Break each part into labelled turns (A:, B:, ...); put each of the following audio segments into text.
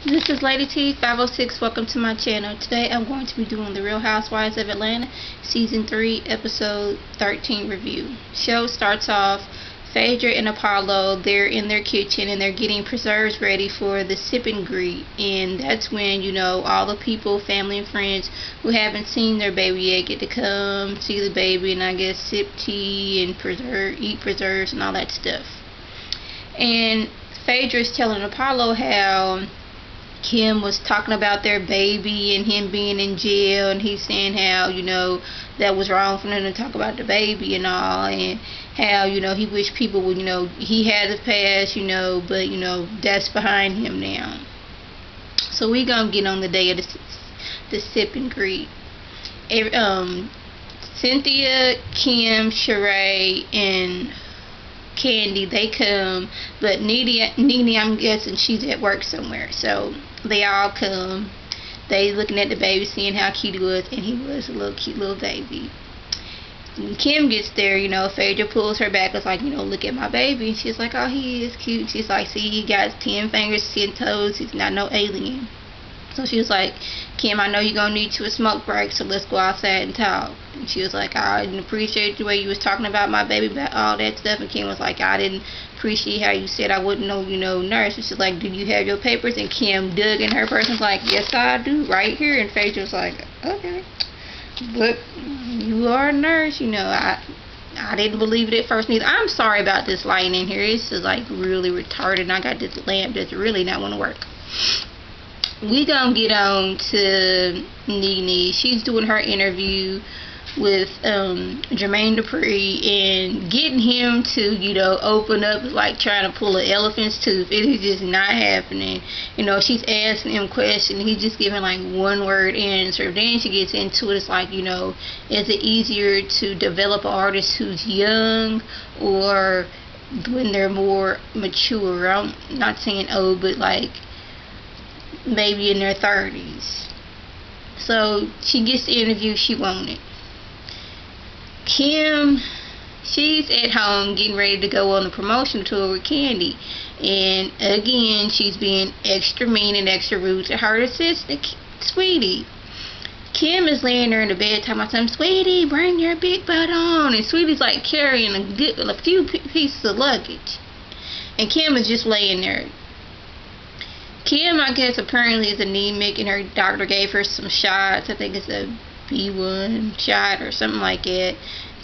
A: This is Lady T 506. Welcome to my channel. Today I'm going to be doing the Real Housewives of Atlanta Season 3 Episode 13 review. Show starts off Phaedra and Apollo, they're in their kitchen and they're getting preserves ready for the sip and greet, and that's when, all the people, family and friends who haven't seen their baby yet get to come see the baby and I guess sip tea and eat preserves and all that stuff. And Phaedra's telling Apollo how Kim was talking about their baby and him being in jail, and he's saying how, that was wrong for them to talk about the baby and all, and how, he wished people would, he had a past, but, that's behind him now. So we gonna get on the day of the sip and greet. Cynthia, Kim, Sheree, and Candy, they come, but Nene, I'm guessing she's at work somewhere, so they all come. They looking at the baby, seeing how cute he was, and he was a little cute little baby. When Kim gets there, Phaedra pulls her back, it's like, look at my baby. She's like, oh, he is cute. She's like, see, he got 10 fingers, 10 toes, he's not no alien. So she was like, Kim, I know you're going to need to a smoke break, so let's go outside and talk. And she was like, I didn't appreciate the way you was talking about my baby, about all that stuff. And Kim was like, I didn't appreciate how you said I wouldn't know, nurse. And she's like, do you have your papers? And Kim dug in her purse and was like, yes, I do, right here. And Phaedra was like, okay, but you are a nurse, I didn't believe it at first neither. I'm sorry about this lighting in here. This is like really retarded. And I got this lamp that's really not want to work. We gonna get on to Nene. She's doing her interview with Jermaine Dupri, and getting him to open up is like trying to pull an elephant's tooth. It is just not happening. She's asking him questions, he's just giving like one word answer. Then she gets into it. It's like, is it easier to develop an artist who's young or when they're more mature? I'm not saying old, but like maybe in their 30s. So she gets the interview she wanted. Kim, she's at home getting ready to go on the promotion tour with Candy, and again she's being extra mean and extra rude to her assistant, Sweetie. Kim is laying there in the bed talking about something, Sweetie, bring your big butt on, and Sweetie's like carrying a few pieces of luggage, and Kim is just laying there. Kim, I guess, apparently is anemic, and her doctor gave her some shots. I think it's a B1 shot or something like that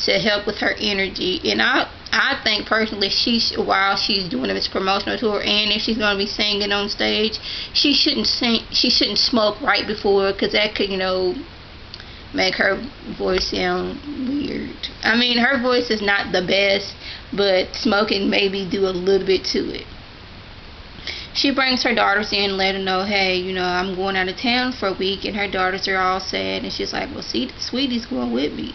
A: to help with her energy. And I think personally, while she's doing this promotional tour, and if she's going to be singing on stage, she shouldn't smoke right before, because that could, make her voice sound weird. I mean, her voice is not the best, but smoking maybe do a little bit to it. She brings her daughters in and let them know, hey, I'm going out of town for a week, and her daughters are all sad, and she's like, well, see, Sweetie's going with me.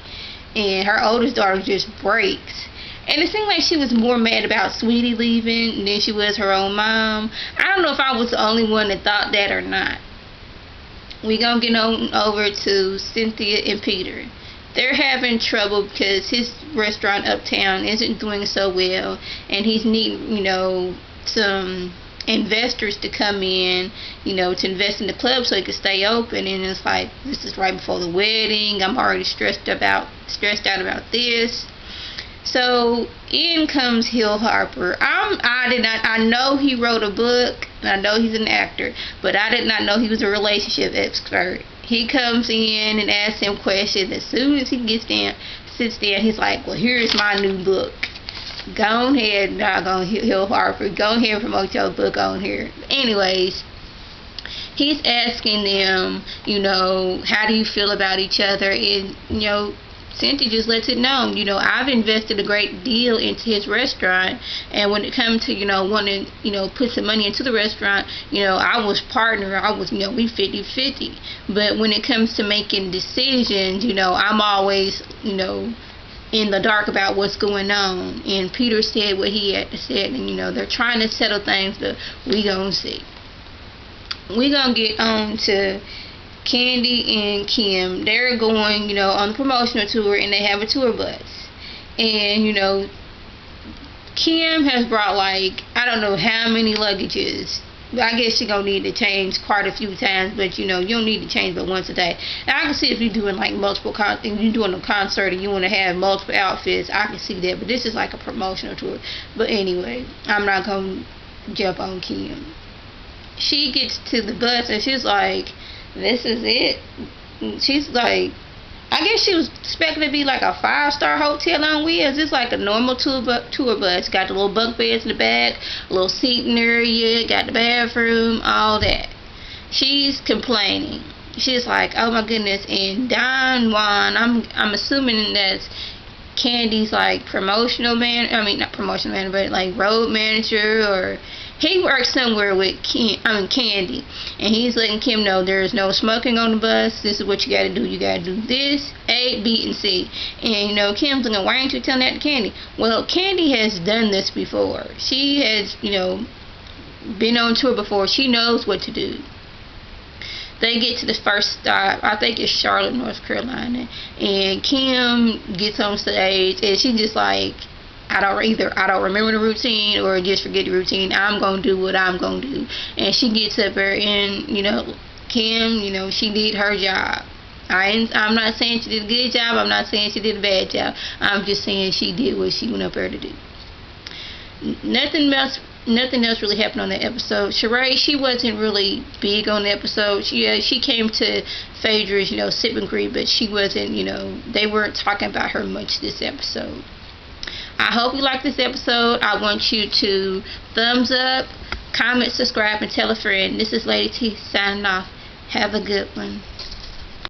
A: And her oldest daughter just breaks. And it seemed like she was more mad about Sweetie leaving than she was her own mom. I don't know if I was the only one that thought that or not. We gonna get on over to Cynthia and Peter. They're having trouble because his restaurant uptown isn't doing so well, and he's needing, some investors to come in, to invest in the club so it could stay open. And it's like, this is right before the wedding. I'm already stressed out about this. So in comes Hill Harper. I know he wrote a book, and I know he's an actor, but I did not know he was a relationship expert. He comes in and asks him questions. As soon as he sits down, he's like, well, here's my new book. Go ahead, Hill Harper. Go ahead and promote your book on here. Anyways, he's asking them, how do you feel about each other? And, Cynthia just lets it know, I've invested a great deal into his restaurant, and when it comes to, wanting, put some money into the restaurant, I was partner. I was, we 50-50. But when it comes to making decisions, I'm always, in the dark about what's going on. And Peter said what he had to say, and they're trying to settle things, but we gonna see. We gonna get on to Candy and Kim. They're going, on the promotional tour, and they have a tour bus. And Kim has brought like, I don't know how many luggages I guess she gonna need to change quite a few times, but you don't need to change but once a day. And I can see if you're doing like multiple you're doing a concert and you want to have multiple outfits, I can see that. But this is like a promotional tour. But anyway, I'm not gonna jump on Kim. She gets to the bus and she's like, "This is it." She's like, I guess she was expecting to be like a 5-star hotel on wheels. It's like a normal tour bus. Got the little bunk beds in the back, a little seating area, got the bathroom, all that. She's complaining. She's like, "Oh my goodness!" And Don Juan, I'm assuming that's Candy's like promotional man. I mean, not promotional man, but like road manager, or he works somewhere with Candy, and he's letting Kim know there's no smoking on the bus. This is what you got to do. You got to do this, A, B, and C. And Kim's like, "Why ain't you telling that to Candy?" Well, Candy has done this before. She has, been on tour before. She knows what to do. They get to the first stop. I think it's Charlotte, North Carolina, and Kim gets on stage, and she just like, I don't remember the routine or just forget the routine. I'm gonna do what I'm gonna do. And she gets up there and Kim, she did her job. I'm not saying she did a good job. I'm not saying she did a bad job. I'm just saying she did what she went up there to do. Nothing else really happened on that episode. Sheree, she wasn't really big on the episode. She came to Phaedra's, sip and greet, but she wasn't, they weren't talking about her much this episode. I hope you like this episode. I want you to thumbs up, comment, subscribe, and tell a friend. This is Lady T signing off. Have a good one.